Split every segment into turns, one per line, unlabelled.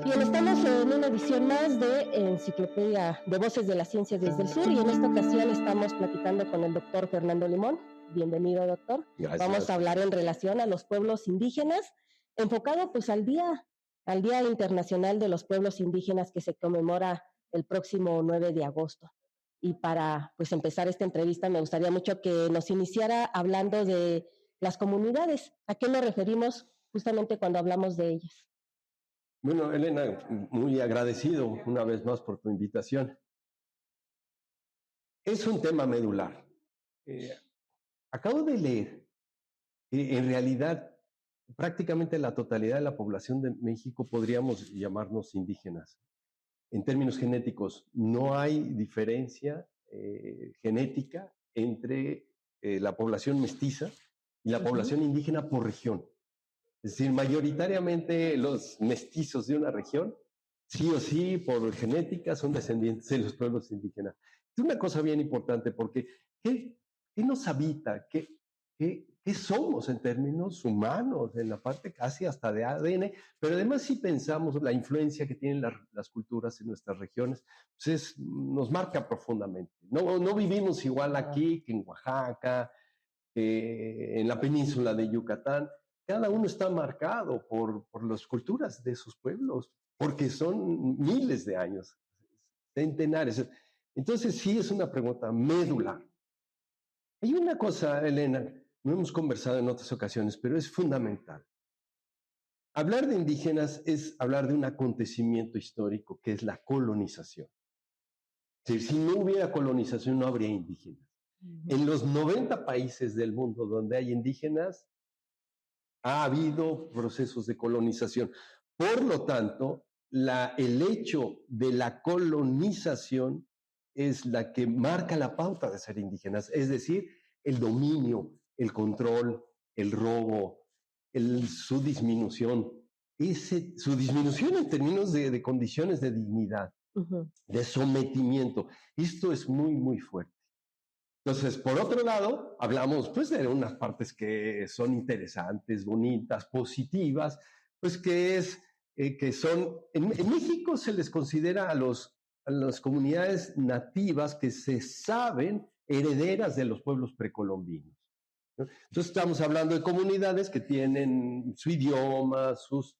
Bien, estamos en una edición más de Enciclopedia de Voces de las Ciencias desde el Sur y en esta ocasión estamos platicando con el doctor Fernando Limón. Bienvenido, doctor. Vamos a
Gracias.
hablar en relación a los pueblos indígenas, enfocado pues al Día Internacional de los Pueblos Indígenas que se conmemora el próximo 9 de agosto. Y para pues empezar esta entrevista me gustaría mucho que nos iniciara hablando de las comunidades. ¿A qué nos referimos justamente cuando hablamos de ellas?
Bueno, Elena, muy agradecido una vez más por tu invitación. Es un tema medular. Eh, Acabo de leer que en realidad prácticamente la totalidad de la población de México podríamos llamarnos indígenas. En términos genéticos, no hay diferencia genética entre la población mestiza y la
Uh-huh.
población indígena por región. Es decir, mayoritariamente los mestizos de una región, sí o sí, por genética, son descendientes de los pueblos indígenas. Es una cosa bien importante porque ¿qué nos habita? ¿Qué somos en términos humanos, en la parte casi hasta de ADN? Pero además si pensamos la influencia que tienen las culturas en nuestras regiones, pues nos marca profundamente. No vivimos igual aquí que en Oaxaca, en la península de Yucatán. Cada uno está marcado por las culturas de sus pueblos, porque son miles de años, centenares. Entonces sí es una pregunta medular. Hay una cosa, Elena, no hemos conversado en otras ocasiones, pero es fundamental. Hablar de indígenas es hablar de un acontecimiento histórico que es la colonización. Es decir, si no hubiera colonización no habría indígenas.
Uh-huh.
En los 90 países del mundo donde hay indígenas, ha habido procesos de colonización. Por lo tanto, el hecho de la colonización es la que marca la pauta de ser indígenas, es decir, el dominio, el control, el robo, su disminución. Su disminución en términos de condiciones de dignidad,
Uh-huh.
de sometimiento. Esto es muy, muy fuerte. Entonces, por otro lado, hablamos pues de unas partes que son interesantes, bonitas, positivas, pues que son, en México se les considera a las comunidades nativas que se saben herederas de los pueblos precolombinos, ¿no? Entonces estamos hablando de comunidades que tienen su idioma, sus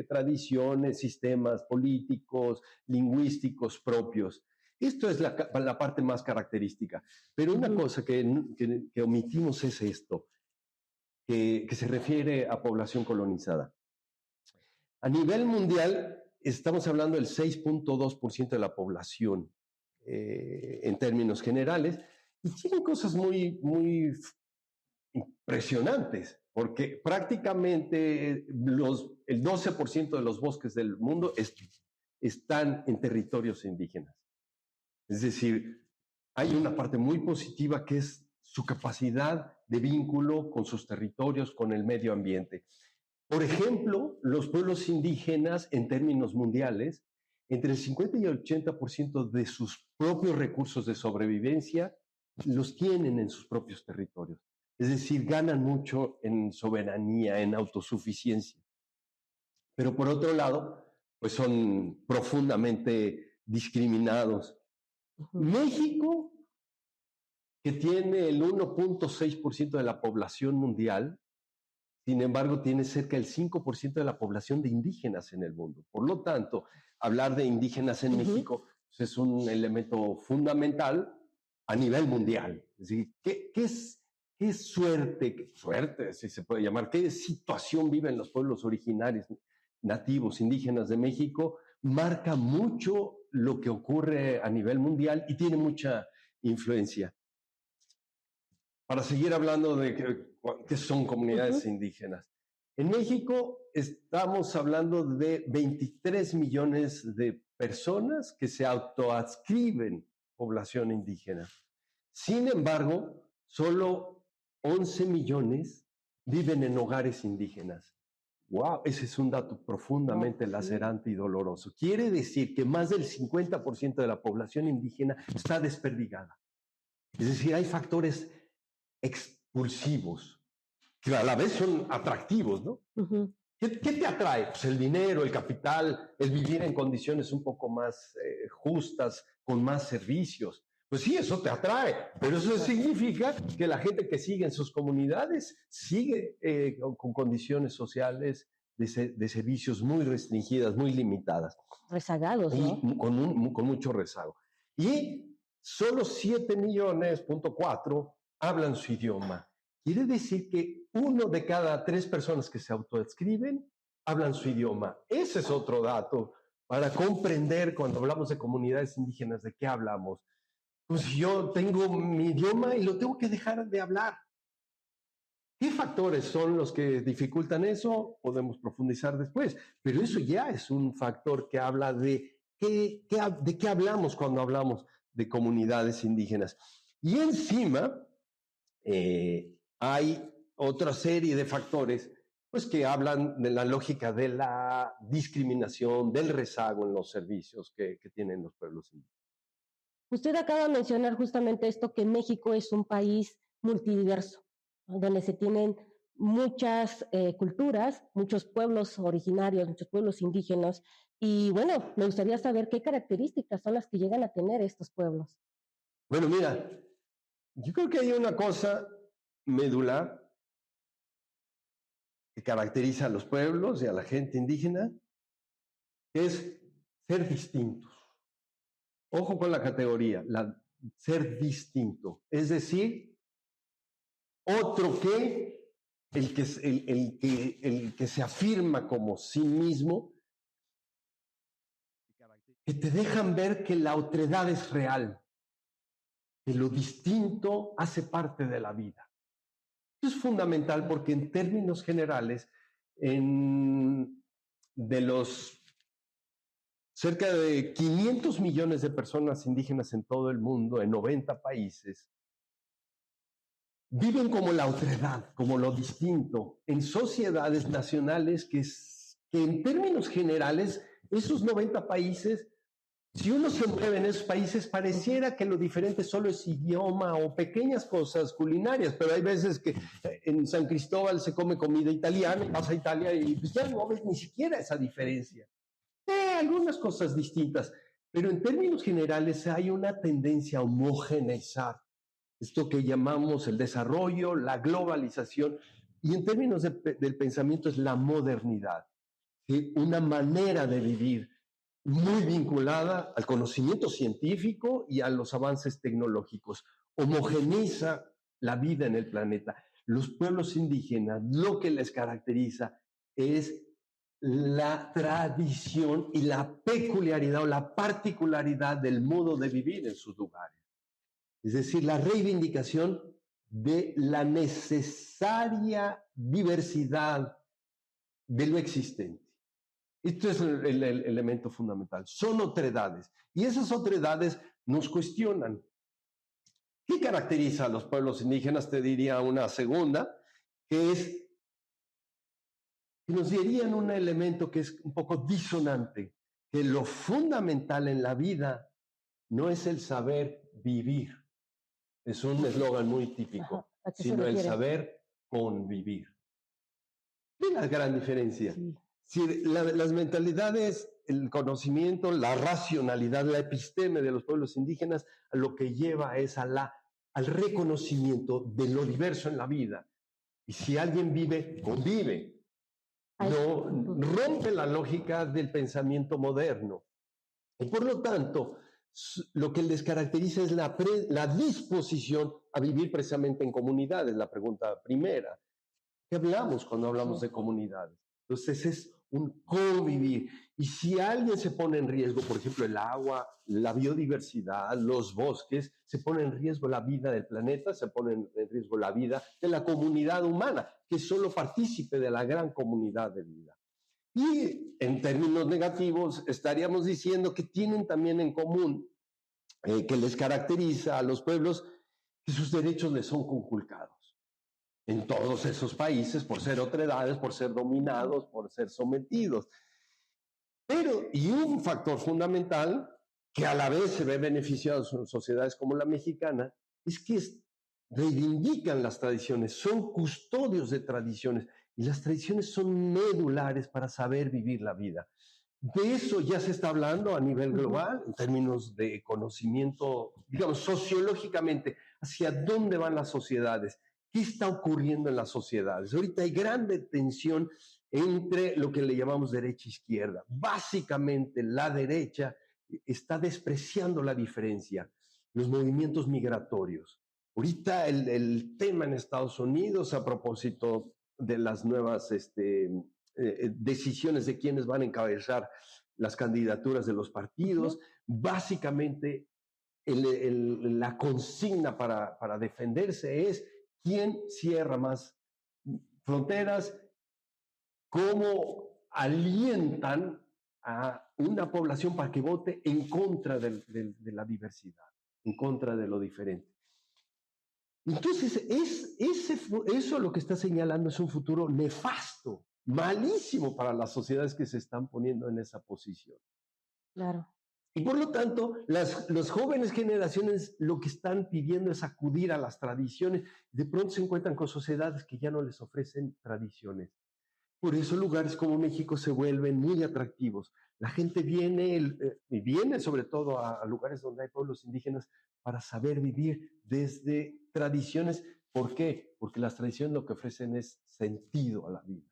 tradiciones, sistemas políticos, lingüísticos propios. Esto es la parte más característica. Pero una
Uh-huh.
cosa que omitimos es esto, que se refiere a población colonizada. A nivel mundial, estamos hablando del 6.2% de la población en términos generales, y tienen cosas muy, muy impresionantes, porque prácticamente el 12% de los bosques del mundo están en territorios indígenas. Es decir, hay una parte muy positiva que es su capacidad de vínculo con sus territorios, con el medio ambiente. Por ejemplo, los pueblos indígenas en términos mundiales, entre el 50 y el 80% de sus propios recursos de sobrevivencia los tienen en sus propios territorios. Es decir, ganan mucho en soberanía, en autosuficiencia. Pero por otro lado, pues son profundamente discriminados.
Uh-huh.
México, que tiene el 1.6% de la población mundial, sin embargo, tiene cerca del 5% de la población de indígenas en el mundo. Por lo tanto, hablar de indígenas en
Uh-huh.
México pues, es un elemento fundamental a nivel mundial. Es decir, qué suerte, si se puede llamar, qué situación viven los pueblos originarios, nativos, indígenas de México, marca mucho lo que ocurre a nivel mundial y tiene mucha influencia. Para seguir hablando de qué son comunidades
Uh-huh.
indígenas. En México estamos hablando de 23 millones de personas que se autoadscriben población indígena. Sin embargo, solo 11 millones viven en hogares indígenas. ¡Wow! Ese es un dato
Wow,
profundamente
sí.
lacerante y doloroso. Quiere decir que más del 50% de la población indígena está desperdigada. Es decir, hay factores expulsivos, que a la vez son atractivos, ¿no?
Uh-huh.
¿Qué te atrae? Pues el dinero, el capital, el vivir en condiciones un poco más justas, con más servicios. Pues sí, eso te atrae, pero eso significa que la gente que sigue en sus comunidades sigue con condiciones sociales de servicios muy restringidas, muy limitadas.
Rezagados, ¿no?
Y con mucho rezago. Y solo 7 millones, .4, hablan su idioma. Quiere decir que 1 de cada 3 personas que se autoadscriben hablan su idioma. Ese es otro dato para comprender cuando hablamos de comunidades indígenas de qué hablamos. Pues yo tengo mi idioma y lo tengo que dejar de hablar. ¿Qué factores son los que dificultan eso? Podemos profundizar después, pero eso ya es un factor que habla de qué hablamos cuando hablamos de comunidades indígenas. Y encima hay otra serie de factores pues, que hablan de la lógica de la discriminación, del rezago en los servicios que tienen los pueblos indígenas.
Usted acaba de mencionar justamente esto, que México es un país multidiverso, ¿no? Donde se tienen muchas culturas, muchos pueblos originarios, muchos pueblos indígenas. Y bueno, me gustaría saber qué características son las que llegan a tener estos pueblos.
Bueno, mira, yo creo que hay una cosa medular que caracteriza a los pueblos y a la gente indígena, que es ser distintos. Ojo con la categoría, ser distinto. Es decir, otro que el que se afirma como sí mismo, que te dejan ver que la otredad es real, que lo distinto hace parte de la vida. Esto es fundamental porque en términos generales, de los cerca de 500 millones de personas indígenas en todo el mundo, en 90 países, viven como la otredad, como lo distinto, en sociedades nacionales que en términos generales, esos 90 países, si uno se mueve en esos países, pareciera que lo diferente solo es idioma o pequeñas cosas culinarias, pero hay veces que en San Cristóbal se come comida italiana, y vas a Italia y pues ya no ves ni siquiera esa diferencia. Algunas cosas distintas, pero en términos generales hay una tendencia a homogeneizar esto que llamamos el desarrollo, la globalización, y en términos del pensamiento es la modernidad, ¿sí? Una manera de vivir muy vinculada al conocimiento científico y a los avances tecnológicos. Homogeneiza la vida en el planeta. Los pueblos indígenas, lo que les caracteriza es la tradición y la peculiaridad o la particularidad del modo de vivir en sus lugares. Es decir, la reivindicación de la necesaria diversidad de lo existente. Esto es el elemento fundamental. Son otredades. Y esas otredades nos cuestionan. ¿Qué caracteriza a los pueblos indígenas? Te diría una segunda, que es que nos dirían un elemento que es un poco disonante, que lo fundamental en la vida no es el saber vivir, es un eslogan muy típico, sino el saber convivir. ¿Qué es la gran diferencia? Sí. Si las mentalidades, el conocimiento, la racionalidad, la episteme de los pueblos indígenas, lo que lleva es al reconocimiento de lo diverso en la vida. Y si alguien vive, convive. No rompe la lógica del pensamiento moderno. Y por lo tanto, lo que les caracteriza es la disposición a vivir precisamente en comunidades, la pregunta primera. ¿Qué hablamos cuando hablamos de comunidades? Entonces es un convivir. Y si alguien se pone en riesgo, por ejemplo, el agua, la biodiversidad, los bosques, se pone en riesgo la vida del planeta, se pone en riesgo la vida de la comunidad humana, que es solo partícipe de la gran comunidad de vida. Y en términos negativos, estaríamos diciendo que tienen también en común, que les caracteriza a los pueblos, que sus derechos les son conculcados en todos esos países por ser otredades, por ser dominados, por ser sometidos. Pero, y un factor fundamental, que a la vez se ve beneficiado en sociedades como la mexicana, es que reivindican las tradiciones, son custodios de tradiciones. Y las tradiciones son medulares para saber vivir la vida. De eso ya se está hablando a nivel global, en términos de conocimiento, digamos, sociológicamente, hacia dónde van las sociedades, qué está ocurriendo en las sociedades. Ahorita hay grande tensión entre lo que le llamamos derecha e izquierda. Básicamente, la derecha está despreciando la diferencia, los movimientos migratorios. Ahorita el tema en Estados Unidos, a propósito de las nuevas decisiones de quiénes van a encabezar las candidaturas de los partidos, básicamente la consigna para defenderse es quién cierra más fronteras, cómo alientan a una población para que vote en contra de la diversidad, en contra de lo diferente. Entonces, eso lo que está señalando es un futuro nefasto, malísimo para las sociedades que se están poniendo en esa posición.
Claro.
Y por lo tanto, las jóvenes generaciones lo que están pidiendo es acudir a las tradiciones. De pronto se encuentran con sociedades que ya no les ofrecen tradiciones. Por eso lugares como México se vuelven muy atractivos. La gente viene, y viene sobre todo a lugares donde hay pueblos indígenas para saber vivir desde tradiciones. ¿Por qué? Porque las tradiciones lo que ofrecen es sentido a la vida.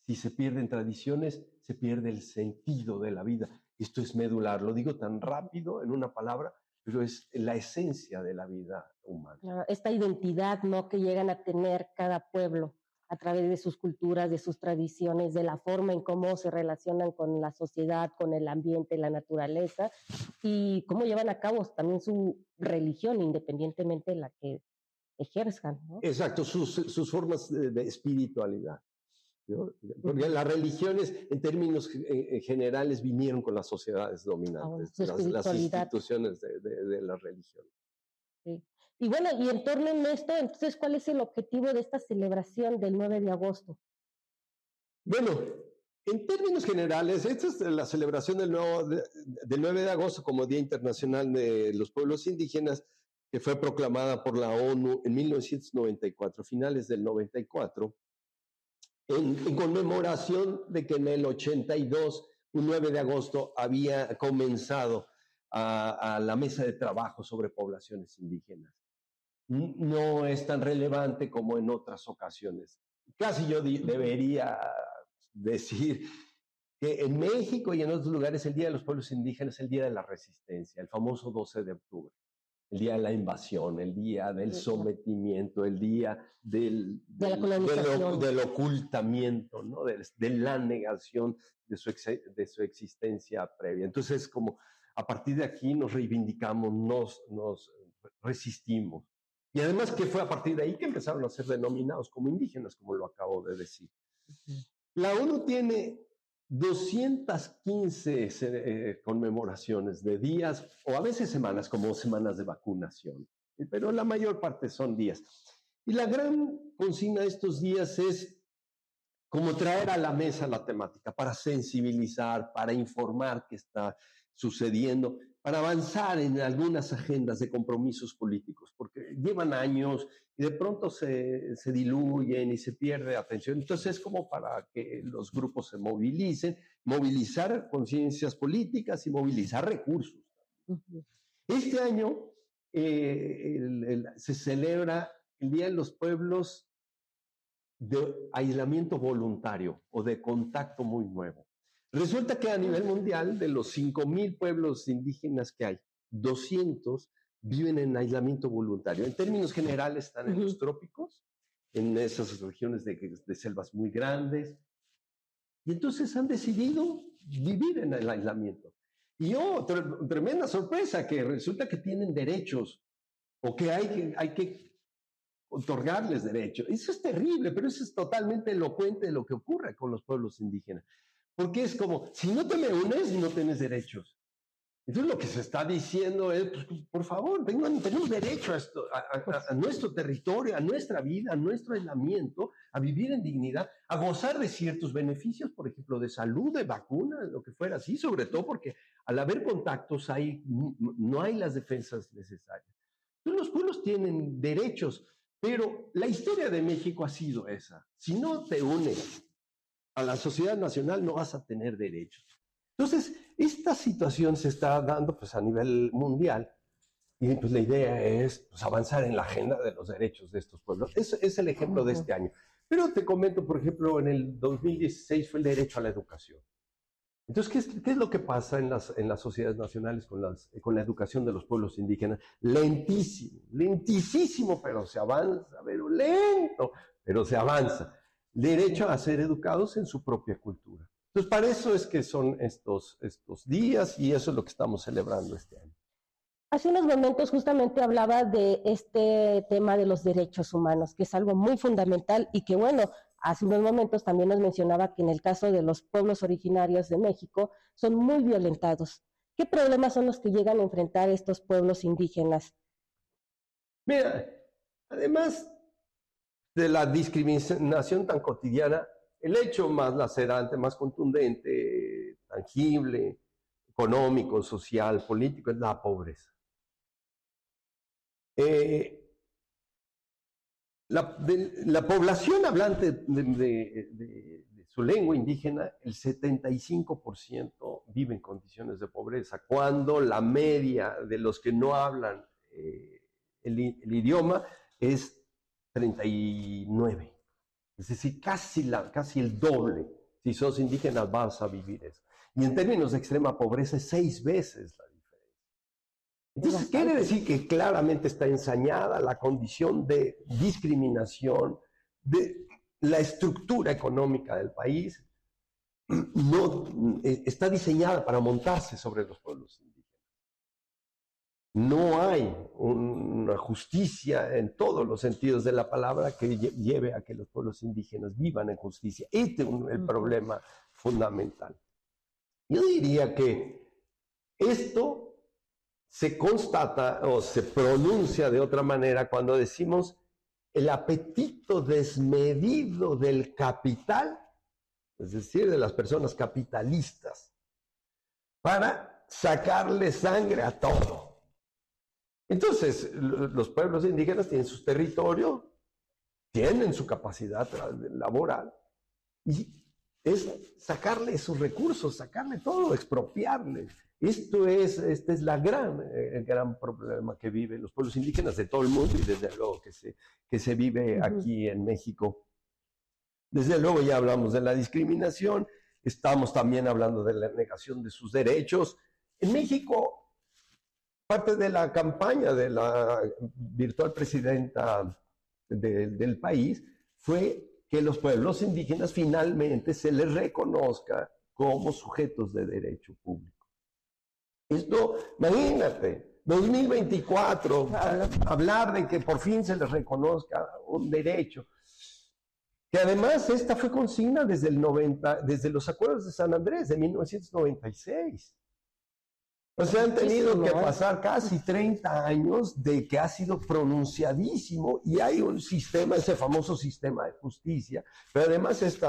Si se pierden tradiciones, se pierde el sentido de la vida. Esto es medular. Lo digo tan rápido en una palabra, pero es la esencia de la vida humana.
Esta identidad, ¿no?, que llegan a tener cada pueblo a través de sus culturas, de sus tradiciones, de la forma en cómo se relacionan con la sociedad, con el ambiente, la naturaleza, y cómo llevan a cabo también su religión, independientemente de la que ejerzan, ¿no?
Exacto, sus formas de espiritualidad, ¿no? Porque las religiones, en términos generales, vinieron con las sociedades dominantes, las instituciones de la religión.
Sí. Y bueno, y en torno a esto, entonces, ¿cuál es el objetivo de esta celebración del 9 de agosto?
Bueno, en términos generales, esta es la celebración del 9 de agosto como Día Internacional de los Pueblos Indígenas, que fue proclamada por la ONU en 1994, finales del 94, en conmemoración de que en el 82, un 9 de agosto, había comenzado a la mesa de trabajo sobre poblaciones indígenas. No es tan relevante como en otras ocasiones. Casi yo debería decir que en México y en otros lugares el Día de los Pueblos Indígenas es el Día de la Resistencia, el famoso 12 de octubre, el Día de la invasión, el Día del sometimiento, el Día del ocultamiento, ¿no? de la negación de su existencia previa. Entonces, como a partir de aquí nos reivindicamos, nos resistimos. Y además que fue a partir de ahí que empezaron a ser denominados como indígenas, como lo acabo de decir. La ONU tiene 215 conmemoraciones de días, o a veces semanas, como semanas de vacunación, pero la mayor parte son días. Y la gran consigna de estos días es como traer a la mesa la temática, para sensibilizar, para informar qué está sucediendo, para avanzar en algunas agendas de compromisos políticos, porque llevan años y de pronto se diluyen y se pierde atención. Entonces es como para que los grupos se movilicen, movilizar conciencias políticas y movilizar recursos. Este año se celebra el Día de los Pueblos de aislamiento voluntario o de contacto muy nuevo. Resulta que a nivel mundial, de los 5,000 pueblos indígenas que hay, 200 viven en aislamiento voluntario. En términos generales están en los trópicos, en esas regiones de selvas muy grandes, y entonces han decidido vivir en el aislamiento. Y tremenda sorpresa, que resulta que tienen derechos, o que hay que otorgarles derechos. Eso es terrible, pero eso es totalmente elocuente de lo que ocurre con los pueblos indígenas. Porque es como, si no te me unes, no tienes derechos. Entonces lo que se está diciendo es, pues, por favor, tenemos derecho a nuestro territorio, a nuestra vida, a nuestro aislamiento, a vivir en dignidad, a gozar de ciertos beneficios, por ejemplo, de salud, de vacunas, lo que fuera así, sobre todo porque al haber contactos no hay las defensas necesarias. Entonces los pueblos tienen derechos, Pero la historia de México ha sido esa. Si no te unes a la sociedad nacional, no vas a tener derechos. Entonces, esta situación se está dando pues, a nivel mundial y pues, la idea es pues, avanzar en la agenda de los derechos de estos pueblos. Es el ejemplo de este año. Pero te comento, por ejemplo, en el 2016 fue el derecho a la educación. Entonces, ¿qué es lo que pasa en las sociedades nacionales con la educación de los pueblos indígenas? Lentísimo, lentísimo, pero se avanza, pero lento, pero se avanza. Derecho a ser educados en su propia cultura. Entonces, para eso es que son estos días y eso es lo que estamos celebrando este año.
Hace unos momentos justamente hablaba de este tema de los derechos humanos, que es algo muy fundamental y que, bueno, hace unos momentos también nos mencionaba que en el caso de los pueblos originarios de México son muy violentados. ¿Qué problemas son los que llegan a enfrentar estos pueblos indígenas?
Mira, además de la discriminación tan cotidiana, el hecho más lacerante, más contundente, tangible, económico, social, político, es la pobreza. La población hablante de su lengua indígena, el 75% vive en condiciones de pobreza, cuando la media de los que no hablan el idioma es 39. Es decir, casi el doble. Si sos indígena vas a vivir eso. Y en términos de extrema pobreza es 6 veces la diferencia. Entonces, quiere decir que claramente está ensañada la condición de discriminación, de la estructura económica del país, no está diseñada para montarse sobre los pueblos indígenas. No hay una justicia en todos los sentidos de la palabra que lleve a que los pueblos indígenas vivan en justicia. Este es el problema fundamental. Yo diría que esto se constata o se pronuncia de otra manera cuando decimos el apetito desmedido del capital, es decir, de las personas capitalistas, para sacarle sangre a todo. Entonces, los pueblos indígenas tienen sus territorios, tienen su capacidad laboral, y es sacarle sus recursos, sacarle todo, expropiarle. Este es el gran problema que viven los pueblos indígenas de todo el mundo y desde luego que se vive aquí en México. Desde luego ya hablamos de la discriminación, estamos también hablando de la negación de sus derechos. En México, parte de la campaña de la virtual presidenta del país fue que los pueblos indígenas finalmente se les reconozca como sujetos de derecho público. Esto, imagínate, 2024, hablar de que por fin se les reconozca un derecho, que además esta fue consigna desde los acuerdos de San Andrés de 1996. O sea, han tenido que pasar casi 30 años de que ha sido pronunciadísimo y hay un sistema, ese famoso sistema de justicia, pero además este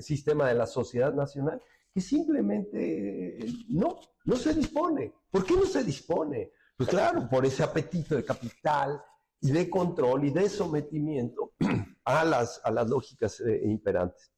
sistema de la sociedad nacional que simplemente no se dispone. ¿Por qué no se dispone? Pues claro, por ese apetito de capital y de control y de sometimiento a las lógicas imperantes.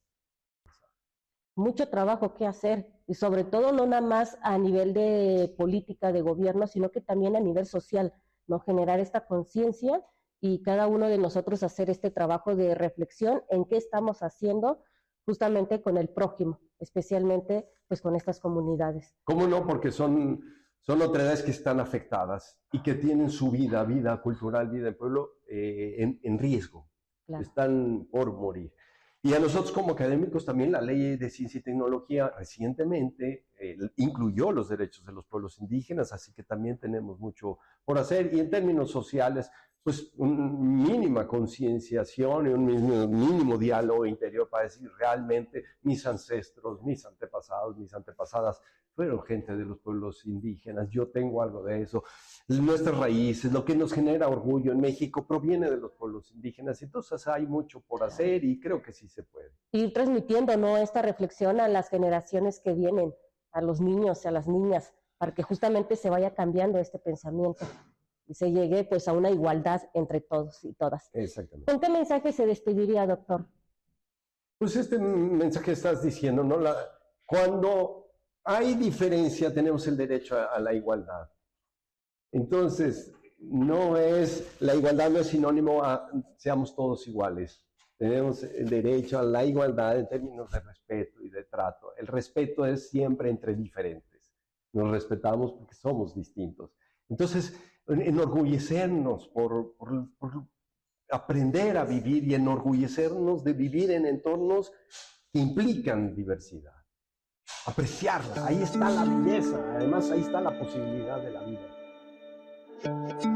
Mucho trabajo que hacer, y sobre todo no nada más a nivel de política, de gobierno, sino que también a nivel social, ¿no? Generar esta conciencia y cada uno de nosotros hacer este trabajo de reflexión en qué estamos haciendo justamente con el prójimo, especialmente pues con estas comunidades.
¿Cómo no? Porque son otredades que están afectadas y que tienen su vida cultural, vida del pueblo en riesgo. Claro. Están por morir. Y a nosotros como académicos también la Ley de Ciencia y Tecnología recientemente incluyó los derechos de los pueblos indígenas, así que también tenemos mucho por hacer. Y en términos sociales, pues una mínima concienciación y un mínimo diálogo interior para decir realmente mis ancestros, mis antepasados, mis antepasadas fueron gente de los pueblos indígenas, yo tengo algo de eso, nuestras raíces, lo que nos genera orgullo en México proviene de los pueblos indígenas, entonces hay mucho por hacer y creo que sí se puede.
Ir transmitiendo, ¿no?, esta reflexión a las generaciones que vienen, a los niños y a las niñas, para que justamente se vaya cambiando este pensamiento. se llegue pues a una igualdad entre todos y todas.
Exactamente.
¿Con qué mensaje se despediría, doctor?
Pues este mensaje que estás diciendo, ¿no? Cuando hay diferencia, tenemos el derecho a la igualdad. Entonces, la igualdad no es sinónimo a seamos todos iguales. Tenemos el derecho a la igualdad en términos de respeto y de trato. El respeto es siempre entre diferentes. Nos respetamos porque somos distintos. Entonces, enorgullecernos por aprender a vivir y enorgullecernos de vivir en entornos que implican diversidad. Apreciarla, ahí está la belleza, además ahí está la posibilidad de la vida.